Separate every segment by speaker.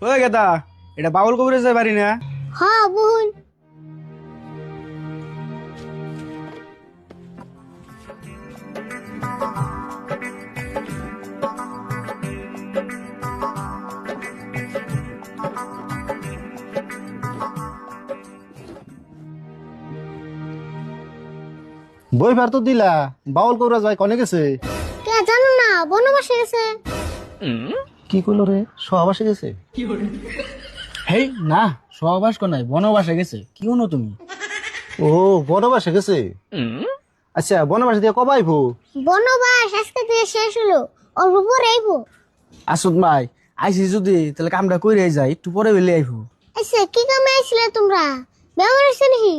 Speaker 1: ওই গেদা, এটা বাউল কবিরাজের বাড়ি না?
Speaker 2: হ্যাঁ বহুন।
Speaker 3: বই ফের তো দিলা, বাউল কবিরাজ ভাই কনে গেছে?
Speaker 2: কে জানো না, বনবাসে গেছে।
Speaker 3: কি করলো রে, সহবাসে গেছে?
Speaker 1: হেই না, সহবাস কো নাই, বনবাসে গেছে। কি হনো তুমি?
Speaker 3: ও বনবাসে গেছে। আচ্ছা বনবাসে দিয়ে কবে আইবো?
Speaker 2: বনবাস আজকে থেকে শেষ হলো, অল্প পরে আইবো।
Speaker 1: আসুদ ভাই, আইসি যদি তাহলে কামটা কইরে যাই, একটু পরে বেলে আইবো।
Speaker 2: আচ্ছা কি কামে আইছিলে তোমরা? বেমার হয়েছে নাকি?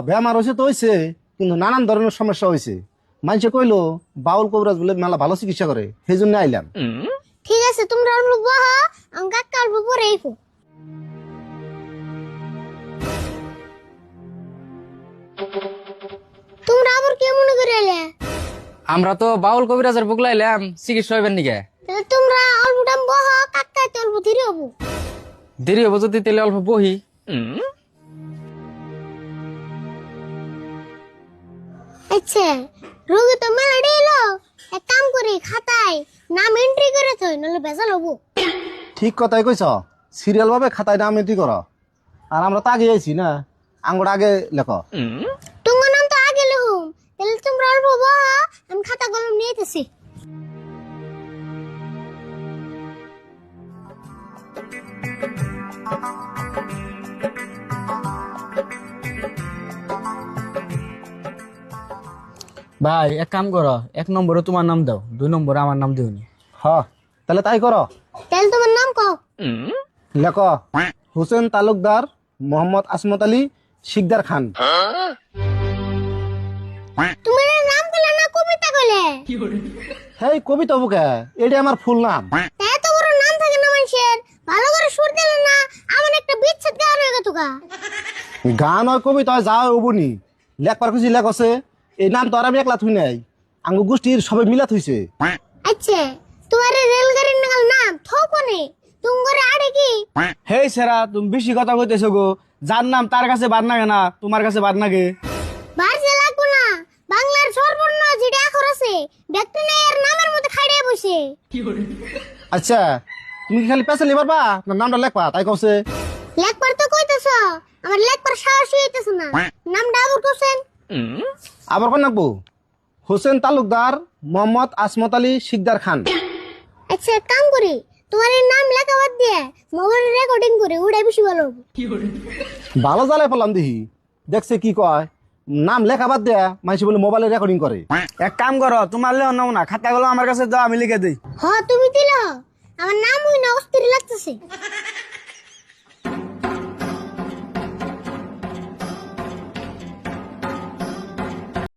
Speaker 3: বেমার হয়েছে তো হয়েছে, কিন্তু নানান ধরনের সমস্যা হয়েছে। মানুষে কইলো বাউল কবিরাজ বলে মেলা ভালো চিকিৎসা করে, সেই জন্য আইলাম।
Speaker 2: ঠিক আছে তোমরা অল্প বহা, আমি কাকা অল্প পরে আইবো। তোমরা আবার কে মনে করে এলে?
Speaker 4: আমরা তো বাউল কবিরাজের বুক লাইলাম চিকিৎসা হইবেন নিকে।
Speaker 2: তাহলে তোমরা অল্প টাইম বহা, কাকা তো অল্প ধীরে হবো।
Speaker 4: দেরি হবো যদি তেলে অল্প বহি।
Speaker 2: আচ্ছা রোগী তো মেলা এলো, এক কাম করি খাতায় নাম এন্ট্রি করে থই, নলে ভেজাল হবো।
Speaker 3: ঠিক কথাই কইছ, সিরিয়াল ভাবে খাতায় নাম এন্ট্রি করো। আর আমরা তো আগে আইছি না, আঙ্গুর আগে লেখো।
Speaker 2: তোমার নাম তো আগে লিখুম, তাহলে তোমরা অল্প বহা, আমি খাতা কলম নিয়ে আইতেছি।
Speaker 1: ভাই এক কাম করো, 1 নম্বরে তোমার নাম দাও, 2 নম্বরে আমার নাম দিওনি।
Speaker 3: তাহলে তাই করো।
Speaker 2: তাহলে তোমার নাম কও।
Speaker 3: লেখো হোসেন তালুকদার, মোহাম্মদ আসমত আলী, শিকদার খান।
Speaker 2: তোমার নাম কইলে না কবিতা কইলে?
Speaker 3: হেই কবিতা বুকে, এটা আমার ফুল নাম।
Speaker 2: তা এত বড় নাম থাকে না মানুষের, ভালো করে সুর দিলে না আমার একটা বিচ্ছেদ গান হয়ে গেত গা।
Speaker 3: গান হয় কবিতা হয় যা হবনি, লেখবার খুশি লেখ আছে। এই নাম তো আর আমি একলা থুই নাই, আঙ্গু গোষ্ঠীর সবাই মিলা থইছে।
Speaker 2: আচ্ছা তোমার রেলগাড়ির নাম থোকনে তুমি করে আড়ে কি?
Speaker 1: হেই সেরা, তুমি বেশি কথা কইতেছো গো। যার নাম তার কাছে বাদ নাগে না, তোমার কাছে বাদ নাগে।
Speaker 2: বাজে লাগবো না, বাংলার সর্বর্ণ যেটা আখর আছে ব্যক্তি নাই এর নামের মধ্যে খাইড়ে বসে।
Speaker 3: আচ্ছা তুমি কি খালি পেছে লিবার বা না নামটা লেখবা তাই কছে?
Speaker 2: লেখবার তো কইতেছ, আমার লেখবার সাহসই হইতেছ না। নামটা আবার কোসেন।
Speaker 3: আবার কোন নাকবো? হোসেন তালুকদার, মোহাম্মদ আসমত আলী, শিকদার খান।
Speaker 2: আচ্ছা এক কাম করি, তোমার এই নাম লেখা বাদ দিয়ে মোবাইল রেকর্ডিং করে ওটা বেশি ভালো হবে।
Speaker 3: ভালো জ্বালাই পেলাম দেখি, দেখছে কি কয় নাম লেখা বাদ দেয়া মানুষ বলে মোবাইলে রেকর্ডিং করে।
Speaker 1: এক কাম করো, তোমার লেও নাও না, খাতাগুলো আমার কাছে দাও, আমি লিখে দিই।
Speaker 2: তুমি দিল, আমার নাম হই না অস্থির লাগতেছে।